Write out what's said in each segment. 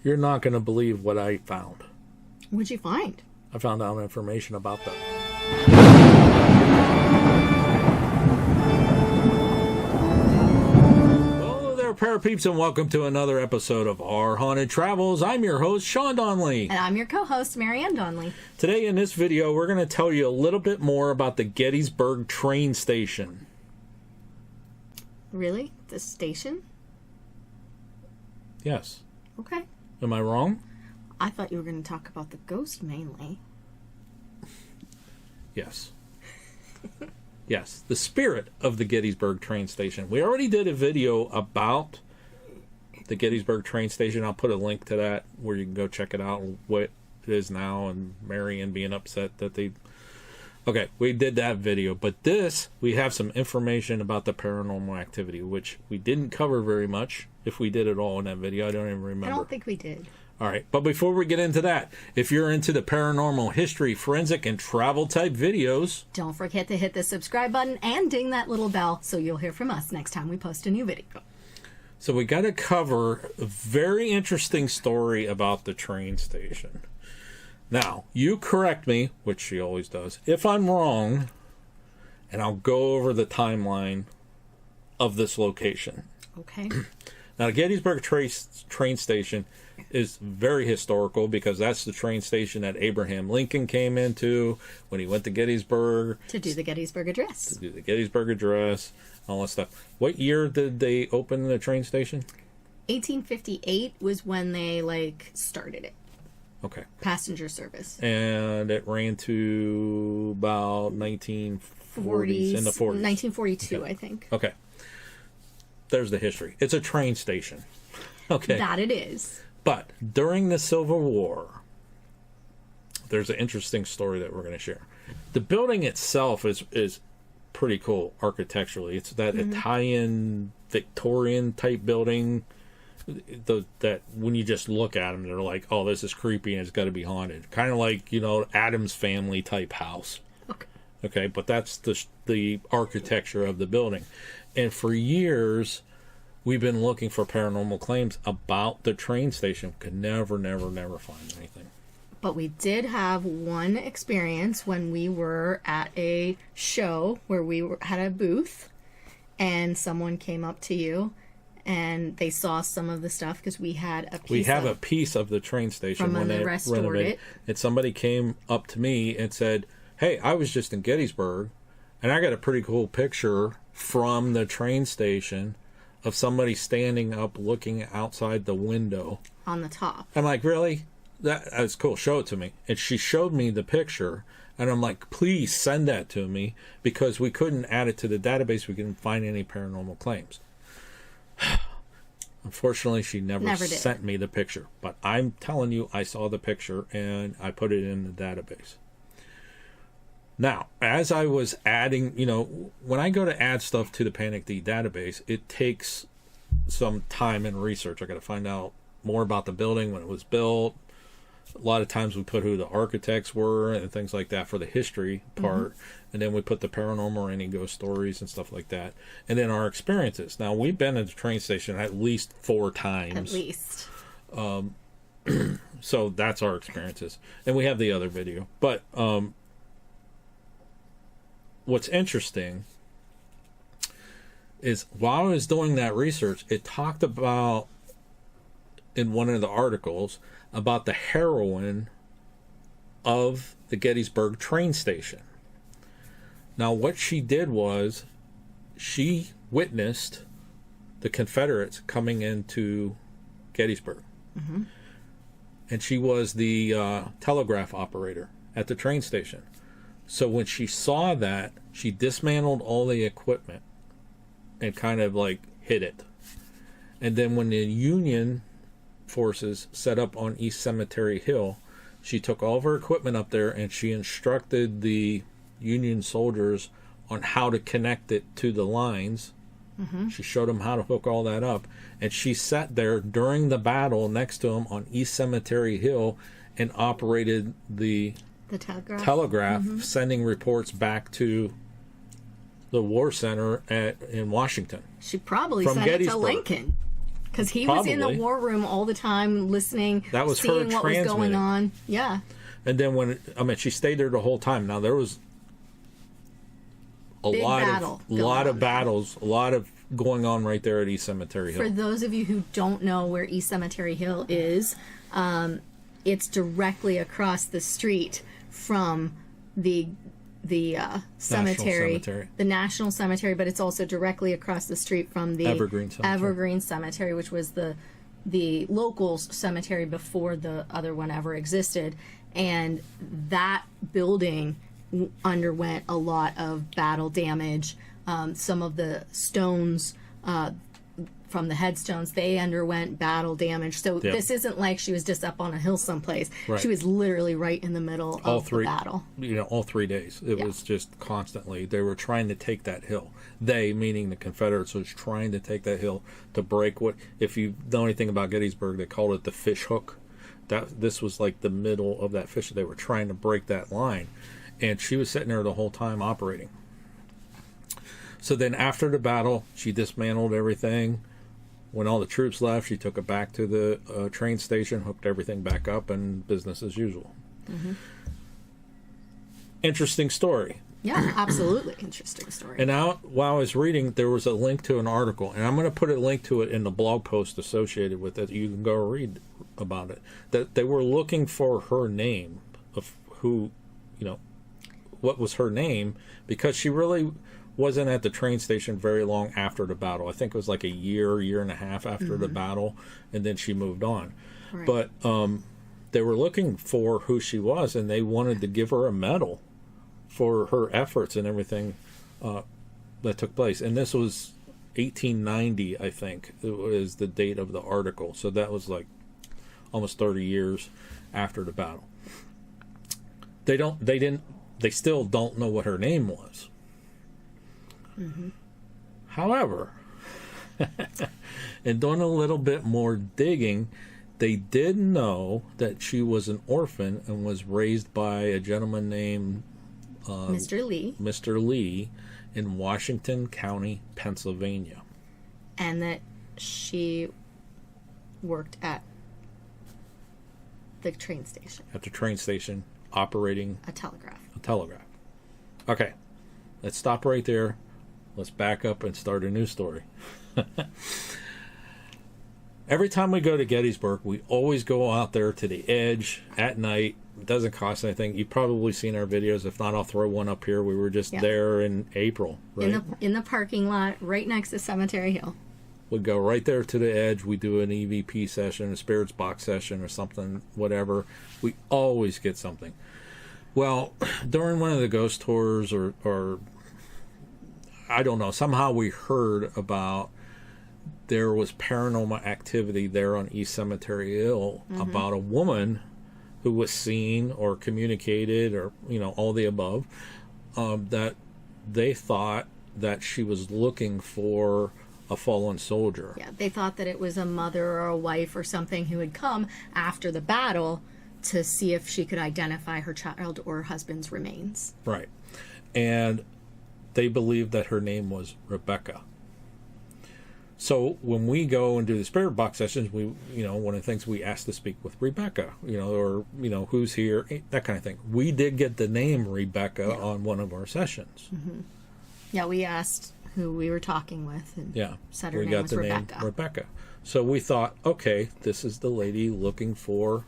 You're not going to believe what I found. What'd you find? I found out information about them. Hello there, Parapeeps, and welcome to another episode of Our Haunted Travels. I'm your host, Sean Donnelly. And I'm your co-host, Marianne Donnelly. Today in this video, we're going to tell you a little bit more about the Gettysburg Train Station. Really? The station? Yes. Okay. Am I wrong? I thought you were going to talk about the ghost mainly. Yes. Yes, the spirit of the Gettysburg Train Station. We already did a video about the Gettysburg Train Station. I'll put a link to that where you can go check it out, what it is now, and Marianne being upset that they... Okay, we did that video, but this, we have some information about the paranormal activity, which we didn't cover very much. If we did it all in that video, I don't even remember. I don't think we did. All right, but before we get into that, if you're into the paranormal history, forensic, and travel type videos, don't forget to hit the subscribe button and ding that little bell so you'll hear from us next time we post a new video. So we got to cover a very interesting story about the train station. Now, you correct me, which she always does, if I'm wrong, and I'll go over the timeline of this location. Okay. Now, the Gettysburg train station is very historical because that's the train station that Abraham Lincoln came into when he went to Gettysburg. To do the Gettysburg Address. To do the Gettysburg Address, all that stuff. What year did they open the train station? 1858 was when they, started it. Okay. Passenger service. And it ran to about 1940s, in the 40s. 1942, okay. I think. Okay. There's the history. It's a train station. Okay. That it is. But during the Civil War, there's an interesting story that we're going to share. The building itself is pretty cool architecturally. It's that Italian Victorian type building that when you just look at them, they're like, oh, this is creepy and it's got to be haunted. Kind of like, Addams Family type house. Okay, but that's the architecture of the building. And for years, we've been looking for paranormal claims about the train station. Could never find anything. But we did have one experience when we were at a show where had a booth, and someone came up to you, and they saw some of the stuff because we had a piece. We have a piece of the train station from when they restored it. And somebody came up to me and said, "Hey, I was just in Gettysburg, and I got a pretty cool picture from the train station of somebody standing up looking outside the window on the top." I'm like, really? That's cool. Show it to me. And she showed me the picture, and I'm like, please send that to me because we couldn't add it to the database. We couldn't find any paranormal claims. Unfortunately, she never sent me the picture. But I'm telling you, I saw the picture, and I put it in the database. Now, as I was adding, when I go to add stuff to the Panic D database, it takes some time and research. I got to find out more about the building, when it was built. A lot of times we put who the architects were and things like that for the history part. And then we put the paranormal or any ghost stories and stuff like that. And then our experiences. Now, we've been at the train station at least 4 times. At least. So that's our experiences. And we have the other video. But what's interesting is while I was doing that research, it talked about, in one of the articles, about the heroine of the Gettysburg train station. Now, what she did was she witnessed the Confederates coming into Gettysburg. And she was the telegraph operator at the train station. So when she saw that, she dismantled all the equipment and kind of hid it. And then when the Union forces set up on East Cemetery Hill, she took all of her equipment up there and she instructed the Union soldiers on how to connect it to the lines. She showed them how to hook all that up, and she sat there during the battle next to them on East Cemetery Hill and operated the telegraph, sending reports back to the war center in Washington. She probably sent it to Lincoln. Because he was in the Probably. war room all the time, listening, That was her seeing what was going transmitting. on. Yeah. And then she stayed there the whole time. Now there was a Big lot battle of going on there. battles, a lot of going on right there at East Cemetery Hill. For those of you who don't know where East Cemetery Hill is, it's directly across the street from the cemetery, Cemetery. the National Cemetery, but it's also directly across the street from the Evergreen Cemetery. Evergreen Cemetery, which was the locals' cemetery before the other one ever existed. And that building underwent a lot of battle damage. Some of the stones from the headstones, they underwent battle damage. So this isn't like she was just up on a hill someplace. Right. She was literally right in the middle of the battle. All 3 days. It was just constantly. They were trying to take that hill. They, meaning the Confederates, was trying to take that hill to break what, if you know anything about Gettysburg, they called it the fish hook. This was like the middle of that fish. They were trying to break that line. And she was sitting there the whole time operating. So then after the battle, she dismantled everything. When all the troops left, she took it back to the train station, hooked everything back up, and business as usual. Mm-hmm. Interesting story. Yeah, absolutely interesting story. And now, while I was reading, there was a link to an article, and I'm going to put a link to it in the blog post associated with it. You can go read about it. That they were looking for her name of who, what was her name, because she really wasn't at the train station very long after the battle. I think it was like a year and a half after the battle, and then she moved on. Right. But they were looking for who she was, and they wanted to give her a medal for her efforts and everything that took place. And this was 1890, I think, it was the date of the article. So that was like almost 30 years after the battle. They still don't know what her name was. Mm-hmm. However, in doing a little bit more digging, they did know that she was an orphan and was raised by a gentleman named Mr. Lee in Washington County, Pennsylvania. And that she worked at the train station. At the train station, operating a telegraph. Okay, let's stop right there. Let's back up and start a new story. Every time we go to Gettysburg, we always go out there to the edge at night. It doesn't cost anything. You've probably seen our videos. If not, I'll throw one up here. We were just there in April, right? In the parking lot right next to Cemetery Hill. We go right there to the edge. We do an EVP session, a spirits box session or something, whatever. We always get something. Well, during one of the ghost tours or I don't know, somehow we heard about there was paranormal activity there on East Cemetery Hill about a woman who was seen or communicated or, all the above, that they thought that she was looking for a fallen soldier. Yeah, they thought that it was a mother or a wife or something who had come after the battle to see if she could identify her child or husband's remains. Right. And they believed that her name was Rebecca. So when we go and do the spirit box sessions, we, one of the things we ask to speak with Rebecca, or, who's here, that kind of thing. We did get the name Rebecca on one of our sessions. Mm-hmm. Yeah, we asked who we were talking with and said her name was Rebecca. Rebecca. So we thought, okay, this is the lady looking for...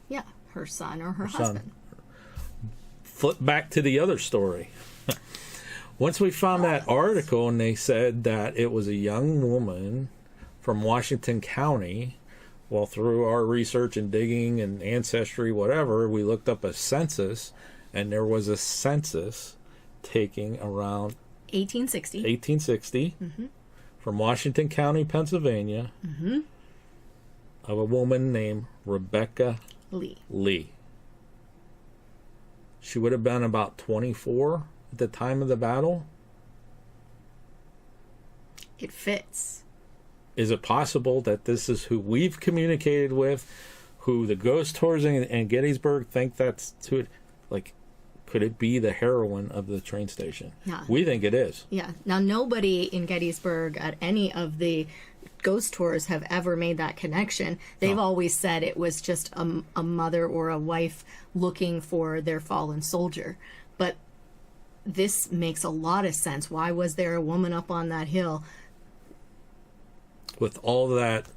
Yeah, her son or her husband. Flip back to the other story. Once we found that article and they said that it was a young woman from Washington County, well, through our research and digging and ancestry, whatever, we looked up a census, and there was a census taking around 1860 from Washington County, Pennsylvania, of a woman named Rebecca Lee. She would have been about 24 at the time of the battle. It fits. Is it possible that this is who we've communicated with, who the ghost tours in Gettysburg think that's to it? Like, could it be the heroine of the train station? Yeah. We think it is. Yeah. Now, nobody in Gettysburg at any of the ghost tours have ever made that connection. They've always said it was just a mother or a wife looking for their fallen soldier. But this makes a lot of sense. Why was there a woman up on that hill? With all that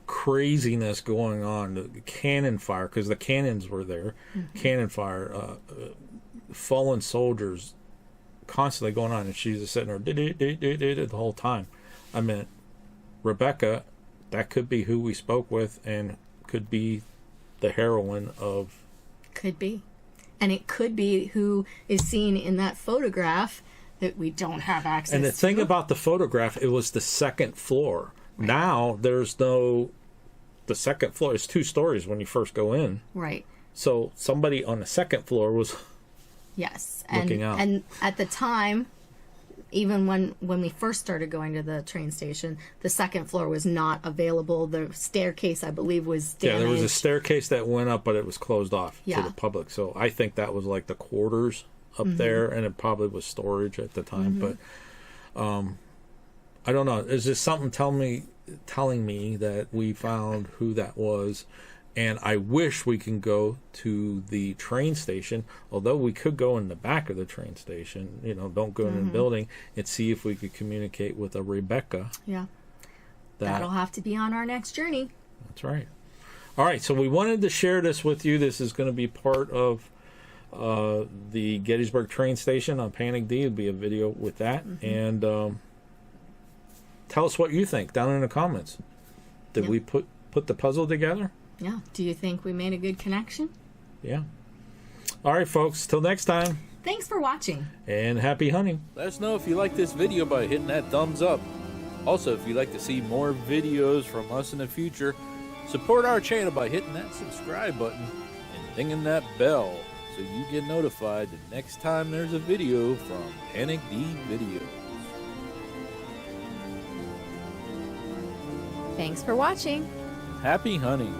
craziness going on, the cannon fire, because the cannons were there, cannon fire, fallen soldiers constantly going on, and she's just sitting there the whole time. I mean, Rebecca, that could be who we spoke with, and could be the heroine of... Could be. And it could be who is seen in that photograph that we don't have access to. And the thing about the photograph, it was the second floor. Right. Now, there's no... The second floor is 2 stories when you first go in. Right. So somebody on the second floor was... Yes. Looking out. And at the time... Even when we first started going to the train station, the second floor was not available. The staircase, I believe, was damaged. Yeah, there was a staircase that went up, but it was closed off to the public. So I think that was like the quarters up there, and it probably was storage at the time. But I don't know. Is this something telling me that we found who that was? And I wish we can go to the train station, although we could go in the back of the train station, don't go in the building, and see if we could communicate with a Rebecca. Yeah. That'll have to be on our next journey. That's right. All right, so we wanted to share this with you. This is going to be part of the Gettysburg Train Station on Panic D. It'll be a video with that. And tell us what you think down in the comments. Did we put the puzzle together? Yeah. Do you think we made a good connection? Yeah. All right, folks. Till next time. Thanks for watching. And happy hunting. Let us know if you like this video by hitting that thumbs up. Also, if you'd like to see more videos from us in the future, support our channel by hitting that subscribe button and dinging that bell so you get notified the next time there's a video from Panic D Videos. Thanks for watching. Happy hunting.